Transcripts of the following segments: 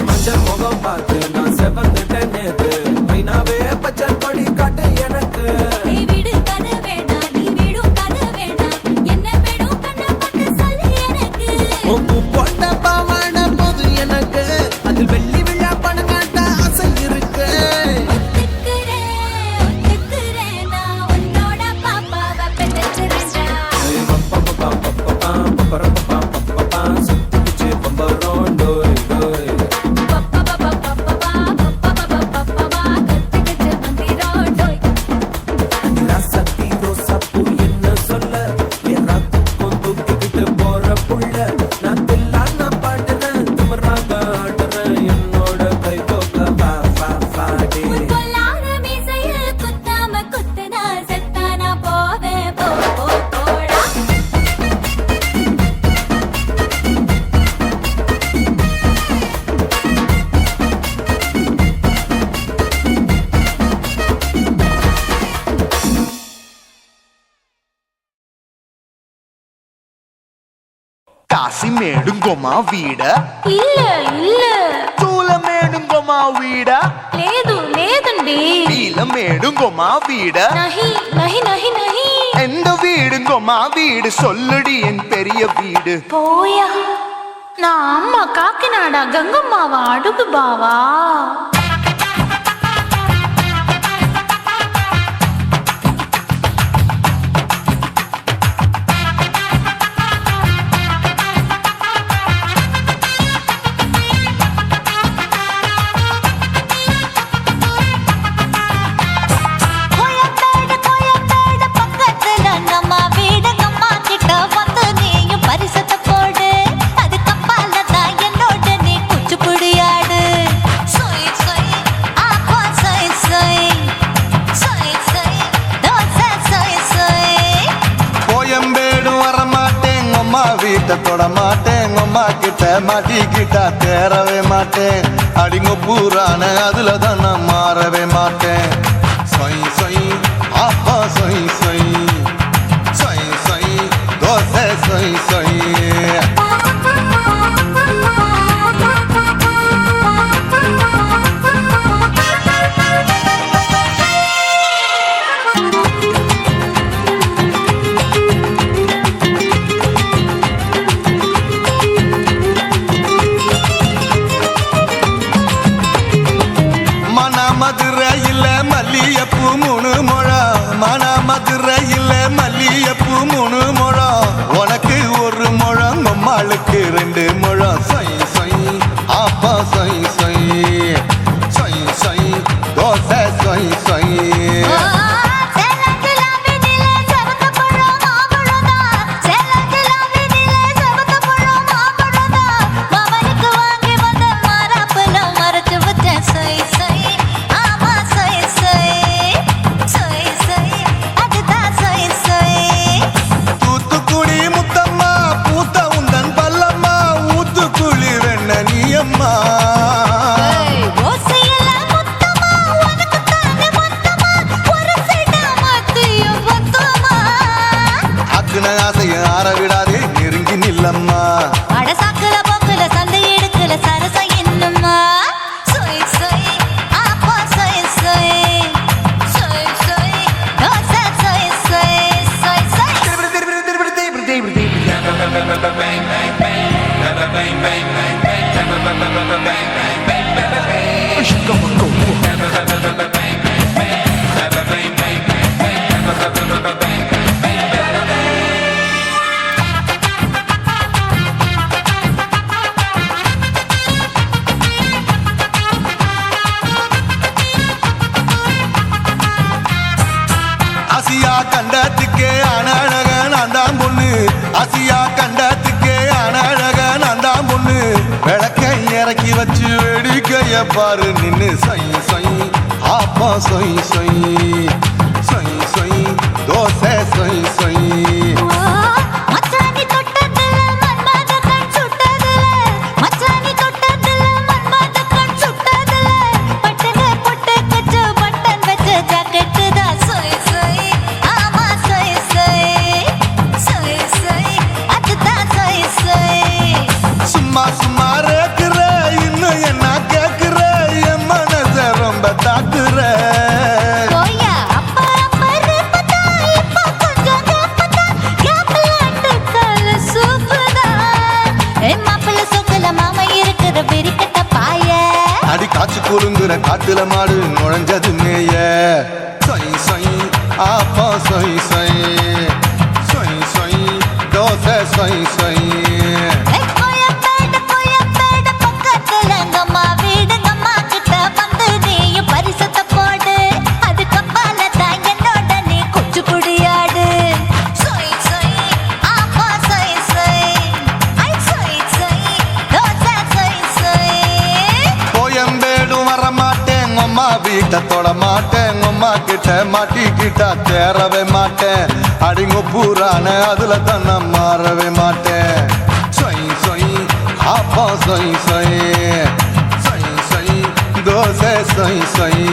மஞ்சள் முகம் பார்த்து நான் செவந்துட்டேன் நேத்து மைனாவே பச்சை கொடி காட்டு எனக்கு வீடு கதை வேண்டாம் நீ வீடும் கதை வேண்டாம் என்ன வேணும் கண்ண பார்த்து சொல்லு எனக்கு உப்பு போட்ட பாவாட போது எனக்கு அதில் வெள்ளி விழா பணங்காட்ட ஆசை இருக்கு ஒத்துக்கிறேன் நான் உன்னோட பாப்பாவை பெற்றெடுக்கிறேன்டா சுத்திச்சு பம்பரோம் டோய் டோய் சக்தி ரோசப்பு என்ன சொல்ல எல்லாத்துக்கும் தூக்கிக்கிட்டு போற புள்ள நான் தில்லான பாடுறேன் திமிராக ஆடுறேன் என்னோட கை தோக்க பா பா பாடி கொல்லாத மீசையில் குத்தாம குத்துனா செத்தானா போவேன் போடா కాశీమేడుంగోమా వీడ இல்ல చూలమేడుంగోమా వీడ లేదండి నీలమేడుంగోమా వీడ నహి నహి నహి నహి எந்த வீடுங்கோமா வீடு சொல்லுடி என் பெரிய வீடு పోయా నా అమ్మ కాకినాడ గంగమ్మావా అడుగు బావా கோயம்பேடு பக்கத்துல நம்ம வீடு அம்மா கிட்ட வந்து நீயும் பரிசத்தை போடு அது கப்பால தான் என்னோட நீ குச்சிப்புடியாடு சொய் சொய் ஆப்பா சொய் சொய் சொய் சொய் தோசை சொய் சொய் கோயம்பேடு வரமாட்டேன் அம்மா வீட்டை தொட மாட்டேன் அம்மா கிட்ட மாட்டிக்கிட்டா தேரவே மாட்டேன் அடிங்க பூரான அதுல தான் நான் மாறவே மாட்டேன் சொய் சொய் அப்பா சொய் சொய் சொய் சொய் தோசை சொய் சொய் மதுரையில் மல்லியப்பூ 3 முழம் மதுரையில் மல்லியப்பூ 3 முழம் உனக்கு 1 முழம் அம்மாளுக்கு 2 முழம் சொய் சொய் அப்பா சொய் சொய் சொய் சொய் தோசை சொய் சொய் விடாதே நெருங்கி நில்லம்மா அடசாக்குல போக்குல சந்தை எடுக்கல சரச என்னம்மா சொய் சொய் ஆப்பா சொய் சொய் சொய் சொய் தோசை சொய் சொய் சொய் சொய் ஆசியா கண்டத்துக்கே அனழக நான் தான் பொண்ணு ஆசியா கண்டத்துக்கே அனழக நான் தான் பொண்ணு விளக்கை இறக்கி வச்சு வேடிக்கைய பாரு நின்னு சொய் சொய் ஆப்பா சொய் சொய் சொய் சொய் தோசை சொய் சொய் மச்சானி தொட்டதுல மன்மத கண் சுட்டதுல மச்சானி தொட்டதுல மன்மத கண் சுட்டதுல பட்டங்க பொட்டு கச்சு பட்டன் வச்ச ஜாக்கெட் தான் சொய் சொய் ஆமா சொய் சொய் சொய் சொய் அதுதான் சொய் சொய் சும்மா சும்மா ரேக்குற இன்னும் என்ன குலுங்குற காட்டுல மாடு நுழைஞ்சது மேய சொய் சொய் ஆப்பா சொய் சொய் சொய் சொய் தோசை சொய் சொய் கோயம்பேடு பக்கத்துல எங்கம்மா வீடு அம்மா கிட்ட வந்து நீயும் பரிசத்தை போடு அது கப்பால தான் என்னோட நீ குச்சிப்புடியாடு சொய் சொய் ஆப்பா சொய் சொய் ஐ சொய் சொய் தோசை சொய் சொய் கோயம்பேடும் வரமாட்டேன் அம்மா வீட்டை தொட மாட்டேன் அம்மா கிட்ட மாட்டிக்கிட்டா தேரவே மாட்டேன் அடிங்க பூரான அதுல தான் நான் மாறவே மாட்டேன் சொய் சொய் ஆப்பா சொய் சொய் சொய் சொய் தோசை சொய் சொய்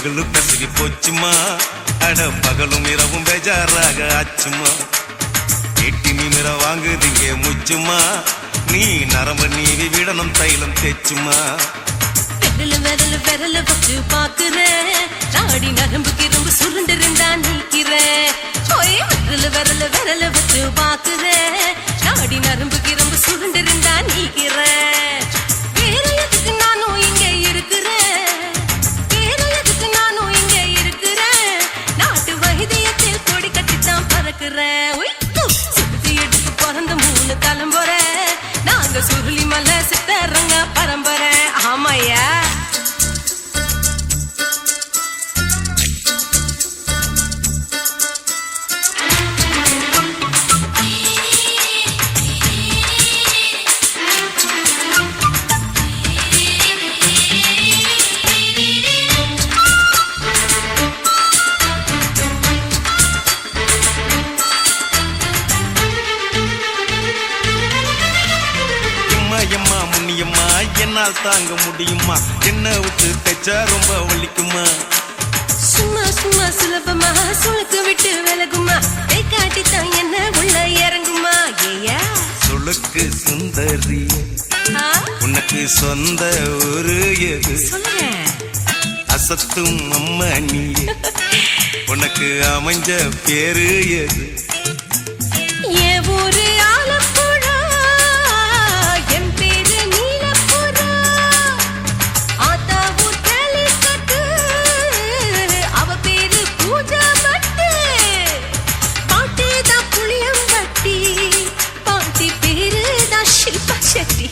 பகலு கசகி போச்சுமா அட பகலும் இரவும் பேஜாராக ஆச்சுமா எட்டி நிமிர வாங்குதிங்க முச்சுமா நீ நரம்ப நீவி விடணும் தைலம் தேச்சுமா விரல விரல விரல வச்சு பாக்குறேன் நாடி நரம்பு கிரம்பு சுருண்டிருந்தா நீக்கிறேன் விரல விரல விரல வச்சு பாக்குறேன் நாடி நரம்பு கிரம்பு சுருண்டிருந்தா நீக்கிறேன் வேற எதுக்கு நானும் இங்க இருக்கிறேன் வேற எதுக்கு நானும் இங்க இருக்கிறேன் நாட்டு வைத்தியத்தில் கொடி கட்டித்தான் பறக்கிறேன் சுத்தி எடுத்து பிறந்த 3 தலைமுறை நாங்க சுருளி மலை சித்தரங்க பரம்பரை ஆமாயா எம்மா முன்னியம்மா என்னால் தாங்க முடியுமா என்ன விட்டு தைச்சா ரொம்ப வலிக்குமா சும்மா சும்மா சுலபமா சுளுக்கு விட்டு விலகுமா கை காட்டித்தான் என்ன உள்ள இறங்குமா ஏயா சுளுக்கு சுந்தரி உனக்கு சொந்த ஒரு எது சொல்றேன் அசத்தும் அம்மா நீ உனக்கு அமைஞ்ச பேரு எது என் ஊரு ஆலப்புழா என் பேரு நீலப்புறா ஆத்தா ஊர் கேலிக்கட்டு அவ பேரு பூஜா பட்டு பாட்டி தான் புளியம்பட்டி பாட்டி பேரு தான் ஷில்பா செட்டி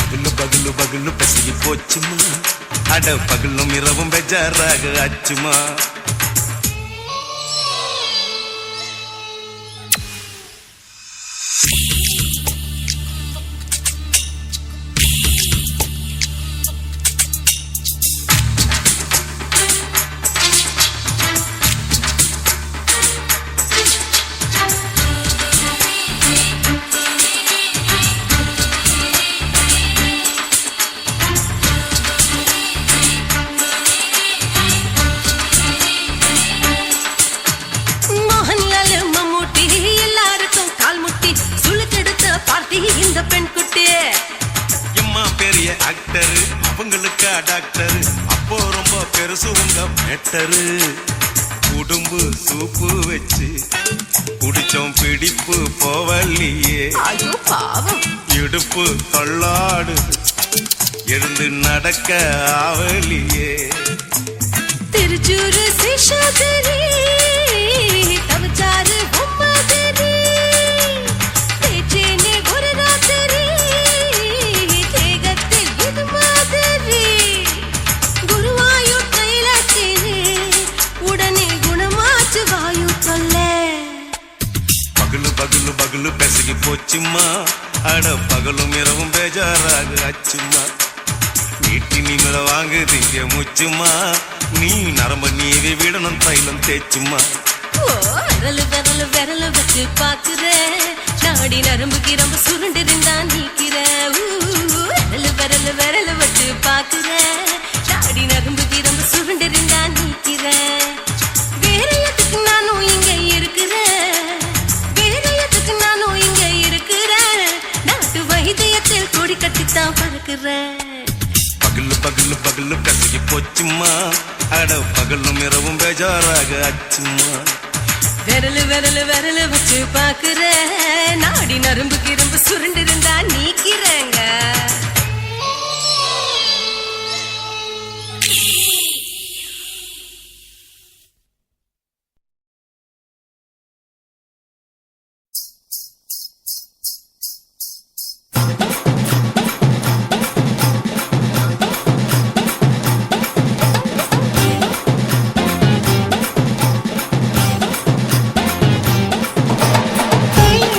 பகலு பகலு பகலு பசிக்கு போச்சுமா அட பகலும் இரவும் பெஜாராக ஆச்சுமா இந்த பெண் குட்டி எம்மா பெரிய ஆக்டர் அவங்களுக்கா டாக்டர் அப்போ ரொம்ப பெருசு உங்க மேட்டரு உடும்பு சூப்பு வச்சு குடிச்சோம் பிடிப்பு போவல்லையே ஐயோ பாவம் இடுப்பு தொள்ளாடு எழுந்து நடக்க ஆவலியே திருச்சூரு சேஷாதிரி தவச்சாரு பொம்மாதிரி தேச்சேனே ஒரு ராத்திரி தேகத்தில் இது மாதிரி குருவாயூர் தைலத்திலே உடனே குணமாச்சு வாயு சொல்ல பகலு பகலு பகலு பெசகி போச்சுமா அட பகலும் இரவும் பேஜாராக ஆச்சுமா நீட்டி நீங்கள வாங்குதீங்க முச்சுமா நீ நரம்ப நீவி விடணும் தைலம் தேச்சுமா விரல் விரல் விரல் வச்சு பாக்குறேன் நாடி நரம்பு கிரம்பு சுருண்டிருந்தா நீக்கிறேன் விரல் விரல் விரல் வச்சு பாக்குறேன் நாடி நரம்பு கிரம்பு சுருண்டிருந்தா நீக்கிறேன் வேற எதுக்கு நானும் இங்க இருக்கிறேன் வேற எதுக்கு நானும் இங்க இருக்கிறேன் நாட்டு வைத்தியத்தில் கொடி கட்டித்தான் பறக்கிறேன் பகலு பகலு பகலு கசகி போச்சுமா அட பகலும் இரவும் பேஜாராக ஆச்சுமா விரல் விரல் விரல் வச்சு பாக்குறேன் நாடி நரம்பு கிரம்பு சுருண்டிருந்தா நீக்கிறேங்க Hey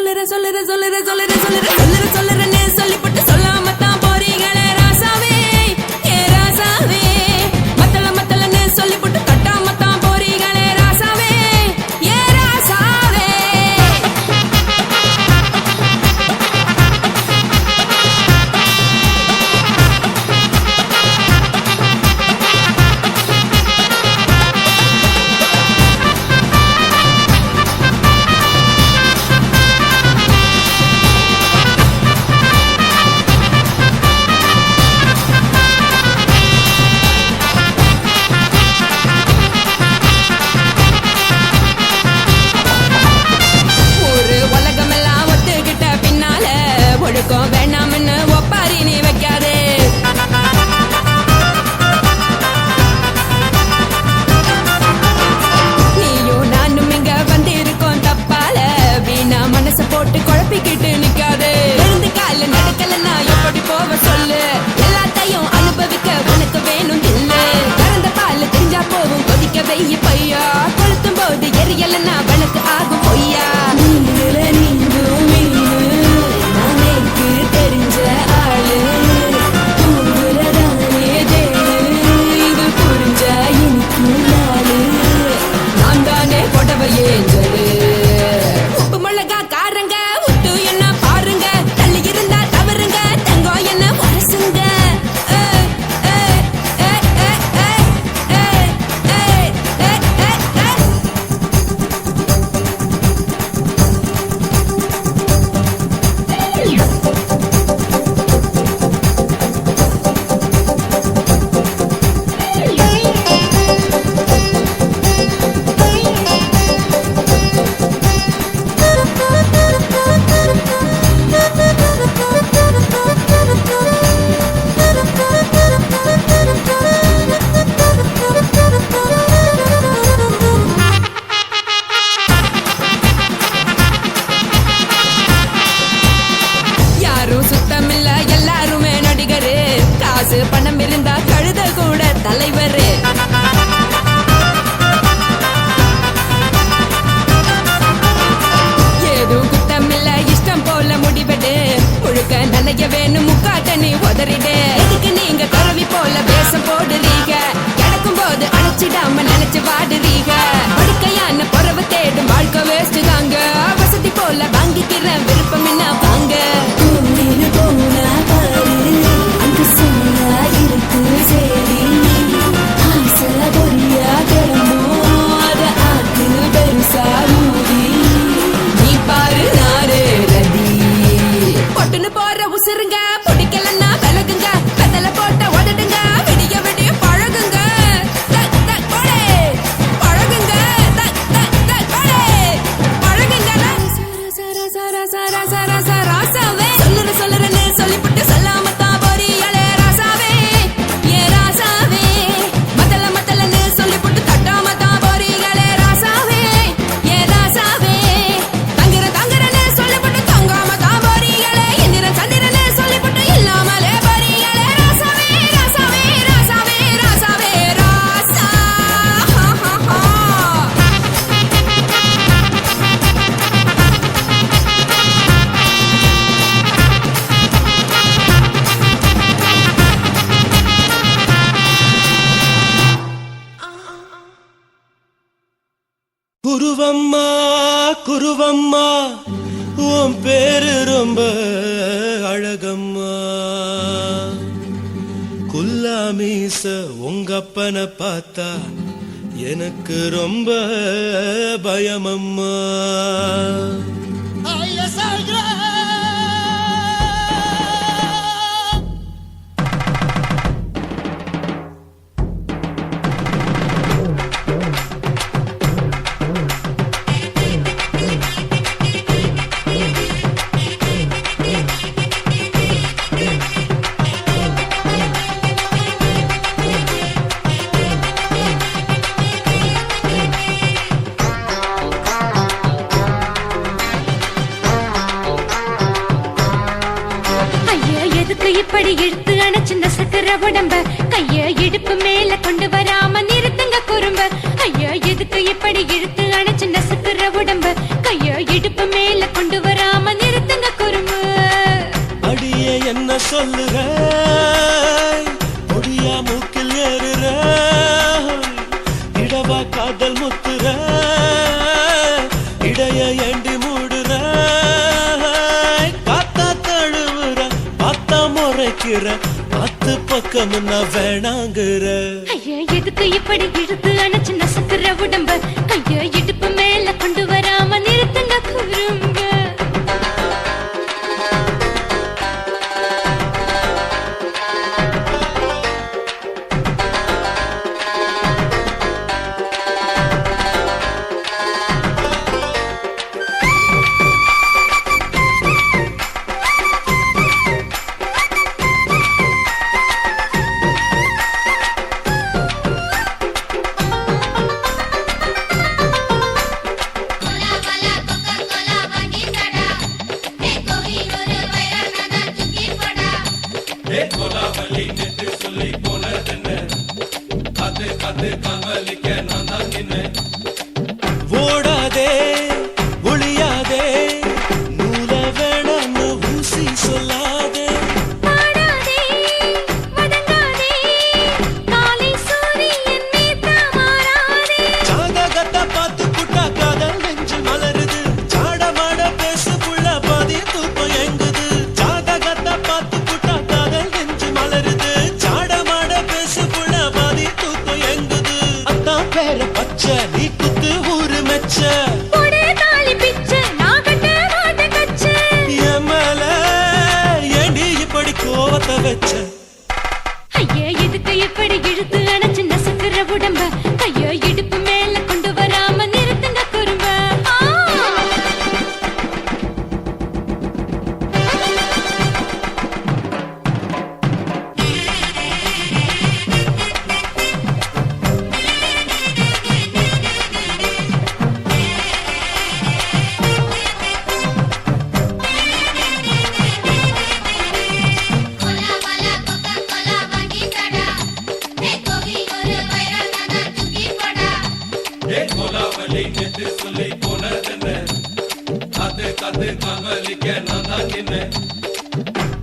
சொல்லுறேன்னு சொல்லிப்பட்டு சொல்லாமத்தான் போறீங்களே ராசாவே ஏ ராசாவே மத்தளன்னு சொல்லிப்பட்டு கட்டாமத்தான் போறீங்களே ராசாவே ஏ ராசாவே வேண்டாம்னு ஒப்பாரி நீ வைக்காதே நீயும் நானும் இங்க வந்து இருக்கோம் தப்பால வீணா மனச போட்டு குழப்பிக்கிட்டு நிக்காதே எழுந்து கால நடக்கலன்னா எப்படி போவ சொல்லு எல்லாத்தையும் அனுபவிக்க உனக்கு வேணும் இல்ல கறந்த பால் தெரிஞ்சா போவும் கொதிக்க வெய்ய பையா கொளுத்தும் போது எரியலன்னா வனக்கு ஆகும் பொய்யா தெரிஞ்ச ஆளு இது புரிஞ்ச எனக்கு நாளு நான் தானே புடவையே உப்பு மிளகா காரங்க விட்டு என்ன பாருங்க தள்ளி இருந்தா தவறுங்க தங்கம் என்ன வரசுங்க சுத்தமில்ல எல்லாருமே நடிகரு காசு பணம் இருந்தா கழுத கூட தலைவரு ஏதும் குத்தமில்ல இஷ்டம் போல முடிவெடு முழுக்க நனைய வேணும் முக்காட்ட நீ உதறிடு எதுக்கு நீங்க கருவி போல வேஷம் போடுறீங்க கிடக்கும் போது அணைச்சிடாம நினைச்சு வாடுறீங்க படுக்கையான பொறவு தேடும் வாழ்க்கை வேஸ்ட் தாங்க வசதி போல வாங்கிக்கிற விருப்பம் என்ன வாங்க நீ பாரு நாரு ரதி பொட்டுன்னு போற உசுருங்க பிடிக்கலன்னா விலகுங்க வெத்தல போட்ட உதடுங்க விடிய விடிய பழகுங்க பழகுங்க பழகுங்க ராசாவே சொல்லுறேன்னு சொல்லிவிட்டு சொல்லாமத்தான் போறீங்களே ராசாவே ஏ ராசாவே மத்தளன்னு சொல்லிவிட்டு கட்டாமத்தான் போறீங்களே ராசாவே ஏ ராசாவே தங்குறேன்னு சொல்லிவிட்டு தங்காமத்தான் போறீங்களே இந்திரன் சந்திரன்னு சொல்லிவிட்டு இல்லாமலே போறீங்களே ராசாவே ராசாவே ராசாவே ராசாவே ராசா குருவம்மா குருவம்மா உன் பேரு ரொம்ப அழகம்மா குல்லாமீச உங்க அப்பனை பார்த்தா எனக்கு ரொம்ப பயமம்மா இப்படி இழுத்து அணைச்சிருந்த சக்கர உடம்ப கைய இடுப்பு மேல கொண்டு வராம நிறுத்துங்க குறும்ப ஐயா எதுக்கு இப்படி இழுத்து அணைச்சிருந்த சக்கர உடம்ப கைய இடுப்பு மேல கொண்டு வராம முறைக்கிற பத்து பக்கம் நான் வேணாங்கிற ஐயா எதுக்கு இப்படி இழுத்து அணைச்சு நசுக்குற உடம்ப கைய இடுப்பு மேல கொண்டு வராம நிறுத்துங்க குறும்ப ஓடாதே ஒளியாதே நூல வேணான்னு ஊசி சொல்லாதே பாடாதே வதங்காதே காலை சூரியன் மீத மாறாதே ஜாதகத்தை பார்த்து புட்டா காதல் நெஞ்சு மலருது சாடமாட பேசு புள்ள பாதி தூக்கம் எங்குது ஜாதகத்தை பார்த்து புட்டா காதல் நெஞ்சு மலருது சாடமாட பேசு புள்ள பாதி தூக்கம் எங்குது அத்தான் பேர பச்சை நீ குத்து ஊரு மெச்ச ஒரே தாலி பிச்சை நான் கட்ட மாட்ட கச்சை என் மேல ஏண்டி இப்படி கோவத்தை வச்ச ஐயா எதுக்கு இப்படி இழுத்து அணைச்சு நசுக்குற உடம்ப கைய இடுப்பு மேல கொண்டு வராம நிறுத்துங்க குறும்ப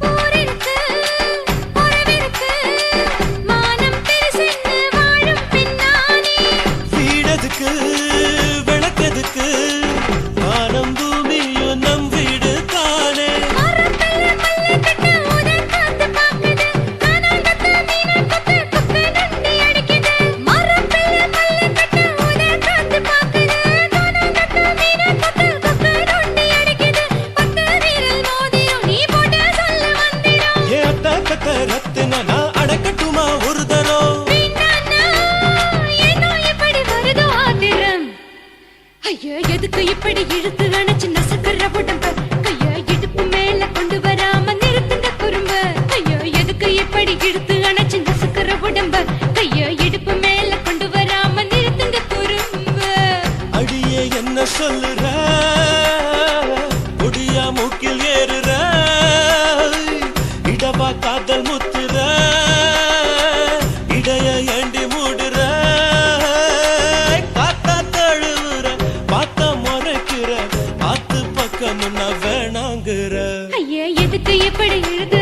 ஊரிருக்கு உறவிருக்கு மானம் பெருசென்னு வாழும் பின்னானே வீடதுக்கு விளக்கதுக்கு வானம் பூமியும் நம் வீடு தானே மரத்துல மல்லு கட்ட உதன் காத்து பாக்குது கானாங்கத்து மீன கொத்து கொக்கு நண்டி அடிக்குது மரத்துல மல்லு கட்ட உதன் காத்து பாக்குது கானாங்கத்து மீன கொத்து கொக்கு நண்டி அடிக்குது பத்து வீரல் மோதியும் நீ போட்ட சொல்ல வந்திடும் ஏ அத்த கத்த ரத்தின நான் அடக்கட்டுமா ஒரு தரம் வீணானா, ஏனோ இப்படி வருதோ ஆத்திரம்? ஐயா, எதுக்கு இப்படி இழுத்து அணைச்சு நசுக்குற உடம்ப? கைய இடுப்பு மேல கொண்டு வராம நிறுத்துங்க குறும்ப. ஐயா, எதுக்கு இப்படி இழுத்து அணைச்சு நசுக்குற உடம்ப? கைய இடுப்பு மேல கொண்டு வராம நிறுத்துங்க குறும்ப. அடியே என்ன சொல்லுற ஒடியா மூக்கில் ஏறுற இடவா காதல் முத்துற இடைய ஏண்டி மூடுற காத்தா தழுவுற பார்த்த முறைக்கிற பார்த்து பக்கம் நான் வேணாங்கிற ஐயா, எதுக்கு இப்படி இழுத்து